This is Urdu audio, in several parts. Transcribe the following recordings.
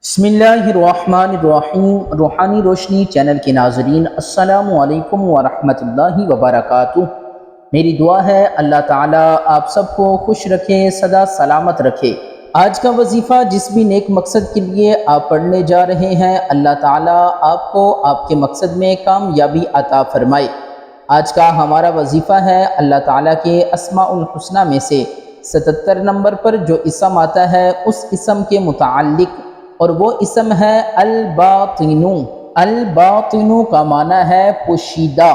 بسم اللہ الرحمن الرحیم۔ روحانی روشنی چینل کے ناظرین، السلام علیکم ورحمۃ اللہ وبرکاتہ۔ میری دعا ہے اللہ تعالیٰ آپ سب کو خوش رکھے، سدا سلامت رکھے۔ آج کا وظیفہ جس بھی نیک مقصد کے لیے آپ پڑھنے جا رہے ہیں، اللہ تعالیٰ آپ کو آپ کے مقصد میں کامیابی عطا فرمائے۔ آج کا ہمارا وظیفہ ہے اللہ تعالیٰ کے اسماء الحسنہ میں سے 77 نمبر پر جو اسم آتا ہے اس اسم کے متعلق، اور وہ اسم ہے الباطن۔ الباطن کا معنی ہے پوشیدہ۔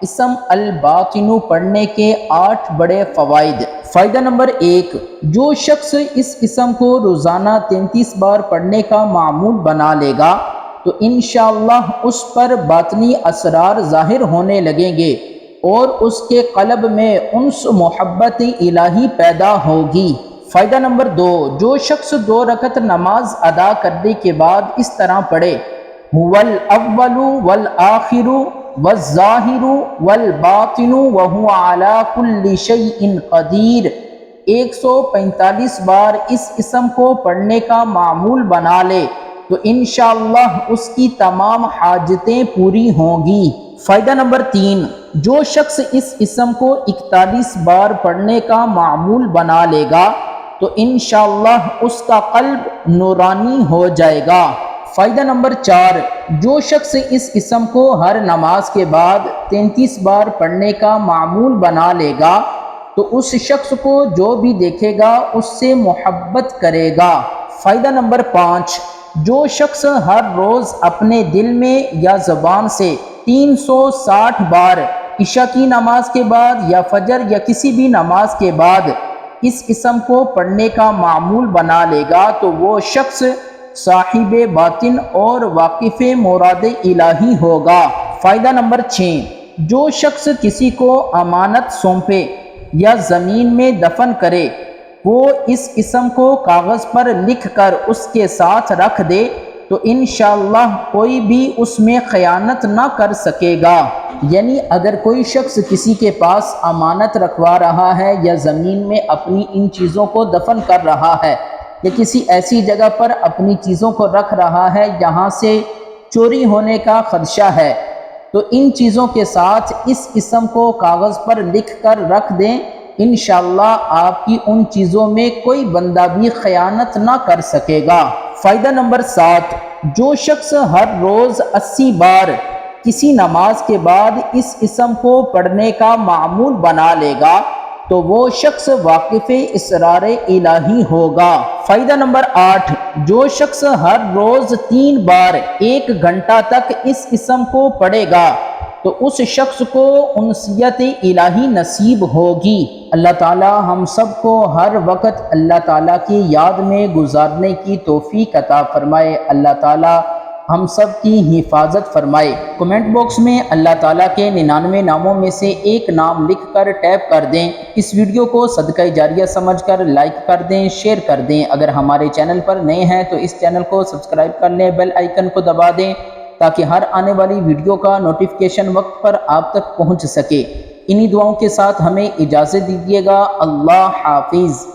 اسم الباطن پڑھنے کے 8 بڑے فوائد۔ فائدہ نمبر 1، جو شخص اس اسم کو روزانہ 33 بار پڑھنے کا معمول بنا لے گا تو انشاءاللہ اس پر باطنی اسرار ظاہر ہونے لگیں گے اور اس کے قلب میں انس محبت الہی پیدا ہوگی۔ فائدہ نمبر 2، جو شخص 2 رکعت نماز ادا کرنے کے بعد اس طرح پڑھے، هو الاول والآخر والظاہر والباطن وهو على كل شيء قدیر، 145 بار اس اسم کو پڑھنے کا معمول بنا لے تو انشاءاللہ اس کی تمام حاجتیں پوری ہوں گی۔ فائدہ نمبر 3، جو شخص اس اسم کو 41 بار پڑھنے کا معمول بنا لے گا تو انشاءاللہ اس کا قلب نورانی ہو جائے گا۔ فائدہ نمبر 4، جو شخص اس اسم کو ہر نماز کے بعد 33 بار پڑھنے کا معمول بنا لے گا تو اس شخص کو جو بھی دیکھے گا اس سے محبت کرے گا۔ فائدہ نمبر 5، جو شخص ہر روز اپنے دل میں یا زبان سے 360 بار عشاء کی نماز کے بعد یا فجر یا کسی بھی نماز کے بعد اس اسم کو پڑھنے کا معمول بنا لے گا تو وہ شخص صاحب باطن اور واقف مراد الہی ہوگا۔ فائدہ نمبر 6، جو شخص کسی کو امانت سونپے یا زمین میں دفن کرے وہ اس اسم کو کاغذ پر لکھ کر اس کے ساتھ رکھ دے تو انشاءاللہ کوئی بھی اس میں خیانت نہ کر سکے گا۔ یعنی اگر کوئی شخص کسی کے پاس امانت رکھوا رہا ہے یا زمین میں اپنی ان چیزوں کو دفن کر رہا ہے یا کسی ایسی جگہ پر اپنی چیزوں کو رکھ رہا ہے جہاں سے چوری ہونے کا خدشہ ہے تو ان چیزوں کے ساتھ اس اسم کو کاغذ پر لکھ کر رکھ دیں، انشاءاللہ آپ کی ان چیزوں میں کوئی بندہ بھی خیانت نہ کر سکے گا۔ فائدہ نمبر 7، جو شخص ہر روز 80 بار کسی نماز کے بعد اس اسم کو پڑھنے کا معمول بنا لے گا تو وہ شخص واقف اسرار الہی ہوگا۔ فائدہ نمبر 8، جو شخص ہر روز 3 بار 1 گھنٹہ تک اس اسم کو پڑھے گا تو اس شخص کو انسیت الہی نصیب ہوگی۔ اللہ تعالی ہم سب کو ہر وقت اللہ تعالیٰ کی یاد میں گزارنے کی توفیق عطا فرمائے۔ اللہ تعالیٰ ہم سب کی حفاظت فرمائے۔ کمنٹ باکس میں اللہ تعالیٰ کے 99 ناموں میں سے ایک نام لکھ کر ٹیپ کر دیں۔ اس ویڈیو کو صدقہ جاریہ سمجھ کر لائک کر دیں، شیئر کر دیں۔ اگر ہمارے چینل پر نئے ہیں تو اس چینل کو سبسکرائب کر لیں، بیل آئیکن کو دبا دیں تاکہ ہر آنے والی ویڈیو کا نوٹیفیکیشن وقت پر آپ تک پہنچ سکے۔ انہی دعاؤں کے ساتھ ہمیں اجازت دیجیے گا۔ اللہ حافظ۔